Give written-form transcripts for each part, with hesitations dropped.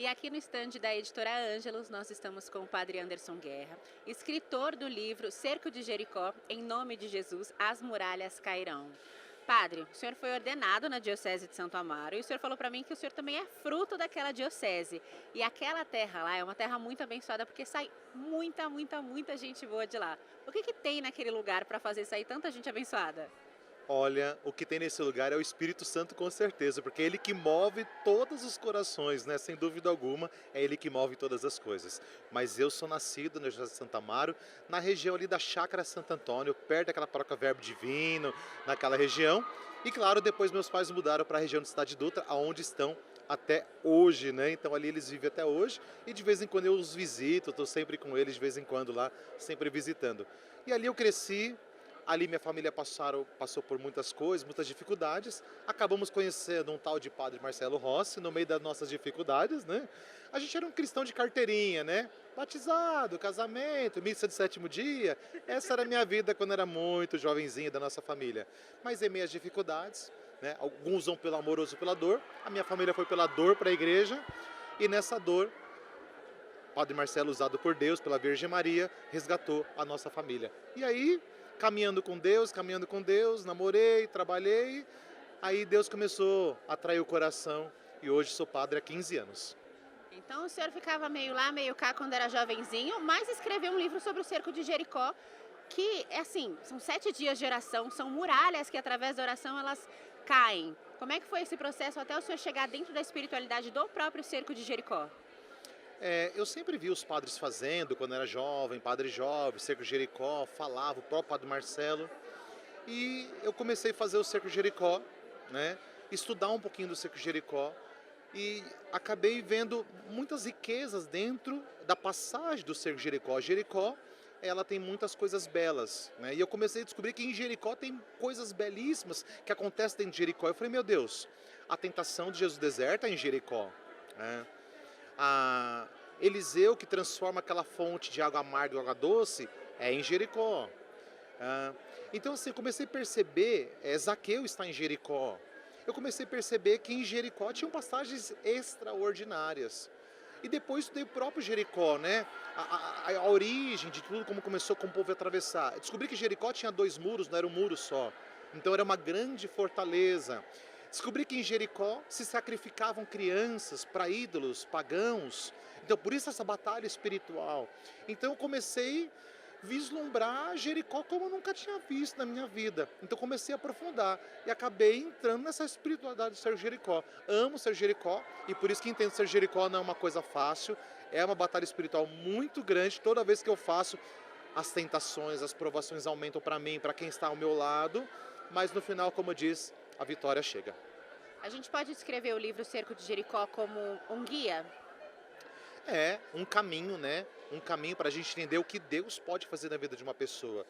E aqui no estande da editora Ângelos, nós estamos com o padre Anderson Guerra, escritor do livro Cerco de Jericó, Em Nome de Jesus, as Muralhas Cairão. Padre, o senhor foi ordenado na Diocese de Santo Amaro e o senhor falou para mim que o senhor também é fruto daquela diocese. E aquela terra lá é uma terra muito abençoada porque sai muita gente boa de lá. O que tem naquele lugar para fazer sair tanta gente abençoada? Olha, o que tem nesse lugar é o Espírito Santo com certeza, porque é ele que move todos os corações, né? Sem dúvida alguma, é ele que move todas as coisas. Mas eu sou nascido na Diocese de Santo Amaro, na região ali da Chácara Santo Antônio, perto daquela paróquia Verbo Divino, naquela região. E claro, depois meus pais mudaram para a região de Cidade Dutra, aonde estão até hoje, né? Então ali eles vivem até hoje e de vez em quando eu os visito, estou sempre com eles de vez em quando lá, sempre visitando. E ali eu cresci. Ali minha família passou por muitas coisas, muitas dificuldades. Acabamos conhecendo um tal de Padre Marcelo Rossi no meio das nossas dificuldades, né? A gente era um cristão de carteirinha, né? Batizado, casamento, missa de sétimo dia. Essa era a minha vida quando era muito jovenzinho da nossa família. Mas em meio às dificuldades, né? Alguns vão pelo amor, outros pela dor. A minha família foi pela dor para a igreja. E nessa dor, Padre Marcelo, usado por Deus, pela Virgem Maria, resgatou a nossa família. E aí, caminhando com Deus, namorei, trabalhei, aí Deus começou a atrair o coração e hoje sou padre há 15 anos. Então o senhor ficava meio lá, meio cá quando era jovenzinho, mas escreveu um livro sobre o cerco de Jericó, que é assim, são 7 dias de oração, são muralhas que através da oração elas caem. Como é que foi esse processo até o senhor chegar dentro da espiritualidade do próprio cerco de Jericó? Eu sempre vi os padres fazendo, quando era jovem, padre jovem, Cerco de Jericó, falava, o próprio Padre Marcelo. E eu comecei a fazer o Cerco de Jericó, né? Estudar um pouquinho do Cerco de Jericó e acabei vendo muitas riquezas dentro da passagem do Cerco de Jericó. Jericó, ela tem muitas coisas belas, né? E eu comecei a descobrir que em Jericó tem coisas belíssimas que acontecem dentro de Jericó. Eu falei, meu Deus, a tentação de Jesus do deserto é em Jericó, né? A Eliseu que transforma aquela fonte de água amarga em água doce é em Jericó. Ah, então assim, eu comecei a perceber, Zaqueu está em Jericó. Eu comecei a perceber que em Jericó tinham passagens extraordinárias. E depois estudei o próprio Jericó, né? A origem de tudo, como começou com o povo a atravessar. Eu descobri que Jericó tinha 2 muros, não era um muro só. Então era uma grande fortaleza. Descobri que em Jericó se sacrificavam crianças para ídolos pagãos. Então por isso essa batalha espiritual. Então eu comecei vislumbrar Jericó como eu nunca tinha visto na minha vida. Então comecei a aprofundar e acabei entrando nessa espiritualidade de ser Jericó. Amo ser Jericó e por isso que entendo ser Jericó não é uma coisa fácil, é uma batalha espiritual muito grande. Toda vez que eu faço, as tentações, as provações aumentam para mim, para quem está ao meu lado, mas no final, como diz, a vitória chega. A gente pode descrever o livro Cerco de Jericó como um guia? É um caminho, né? Um caminho para a gente entender o que Deus pode fazer na vida de uma pessoa.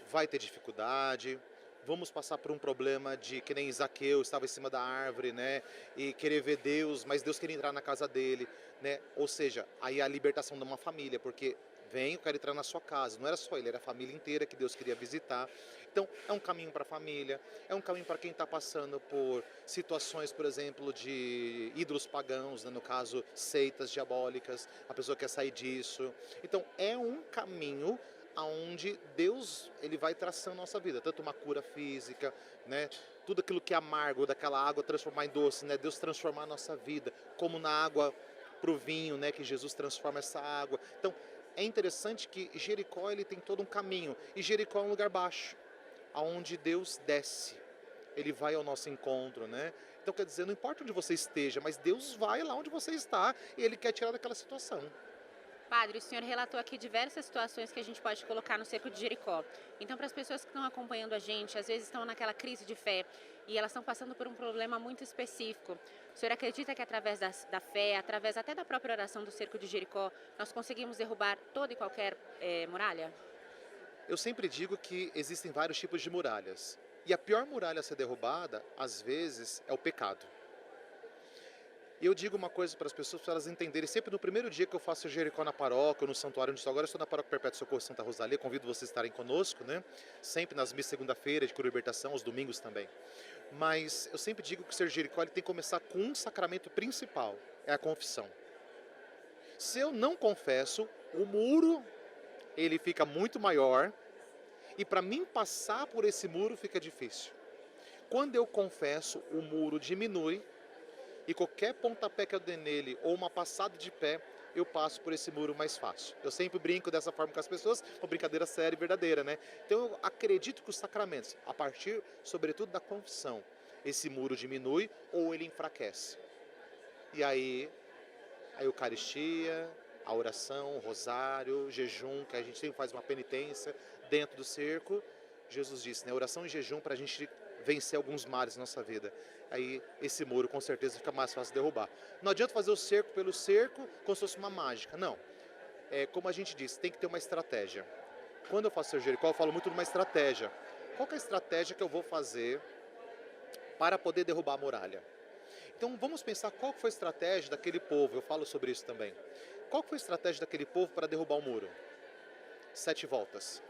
Vai ter dificuldade, vamos passar por um problema de que nem Zaqueu estava em cima da árvore, né? E querer ver Deus, mas Deus queria entrar na casa dele, né? Ou seja, aí a libertação de uma família, porque vem, eu quero entrar na sua casa. Não era só ele, era a família inteira que Deus queria visitar. Então, é um caminho para a família, é um caminho para quem está passando por situações, por exemplo, de ídolos pagãos, né? No caso, seitas diabólicas, a pessoa quer sair disso. Então, é um caminho aonde Deus ele vai traçando a nossa vida, tanto uma cura física, né? Tudo aquilo que é amargo daquela água transformar em doce, né? Deus transformar a nossa vida, como na água para o vinho, né? Que Jesus transforma essa água. Então é interessante que Jericó ele tem todo um caminho e Jericó é um lugar baixo, aonde Deus desce. Ele vai ao nosso encontro, né? Então quer dizer, não importa onde você esteja, mas Deus vai lá onde você está e Ele quer tirar daquela situação. Padre, o senhor relatou aqui diversas situações que a gente pode colocar no cerco de Jericó. Então, para as pessoas que estão acompanhando a gente, às vezes estão naquela crise de fé e elas estão passando por um problema muito específico. O senhor acredita que através da fé, através até da própria oração do cerco de Jericó, nós conseguimos derrubar toda e qualquer muralha? Eu sempre digo que existem vários tipos de muralhas. E a pior muralha a ser derrubada, às vezes, é o pecado. E eu digo uma coisa para as pessoas, para elas entenderem, sempre no primeiro dia que eu faço Jericó na paróquia, ou no santuário onde estou agora, eu estou na paróquia Perpétuo Socorro Santa Rosalia, convido vocês a estarem conosco, né? Sempre nas missas segunda-feira, de cura e libertação, aos domingos também. Mas eu sempre digo que o ser Jericó ele tem que começar com um sacramento principal, é a confissão. Se eu não confesso, o muro ele fica muito maior e para mim passar por esse muro fica difícil. Quando eu confesso, o muro diminui e qualquer pontapé que eu dê nele ou uma passada de pé, eu passo por esse muro mais fácil. Eu sempre brinco dessa forma com as pessoas, uma brincadeira séria e verdadeira, né? Então eu acredito que os sacramentos, a partir, sobretudo, da confissão, esse muro diminui ou ele enfraquece. E aí, a Eucaristia, a oração, o rosário, o jejum, que a gente sempre faz uma penitência dentro do cerco. Jesus disse, né? Oração e jejum para a gente vencer alguns males na nossa vida. Aí esse muro com certeza fica mais fácil de derrubar. Não adianta fazer o cerco pelo cerco como se fosse uma mágica, não. Como a gente disse, tem que ter uma estratégia. Quando eu faço o Jericó, eu falo muito de uma estratégia. Qual que é a estratégia que eu vou fazer para poder derrubar a muralha? Então vamos pensar qual foi a estratégia daquele povo, eu falo sobre isso também. Qual foi a estratégia daquele povo para derrubar o muro? 7 voltas.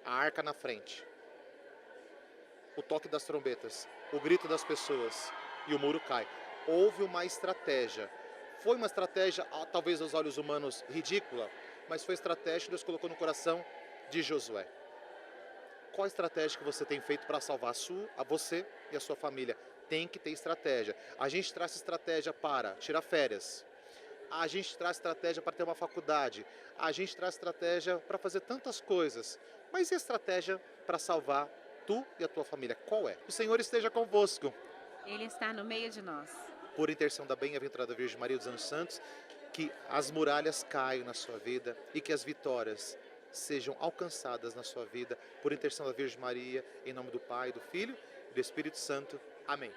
A arca na frente. O toque das trombetas, o grito das pessoas e o muro cai. Houve uma estratégia. Foi uma estratégia, talvez aos olhos humanos, ridícula, mas foi a estratégia que Deus colocou no coração de Josué. Qual a estratégia que você tem feito para salvar a você e a sua família? Tem que ter estratégia. A gente traz estratégia para tirar férias. A gente traz estratégia para ter uma faculdade. A gente traz estratégia para fazer tantas coisas. Mas e a estratégia para salvar tu e a tua família? Qual é? O Senhor esteja convosco. Ele está no meio de nós. Por intercessão da bem-aventurada Virgem Maria dos Anjos Santos, que as muralhas caiam na sua vida e que as vitórias sejam alcançadas na sua vida. Por intercessão da Virgem Maria, em nome do Pai, do Filho e do Espírito Santo. Amém.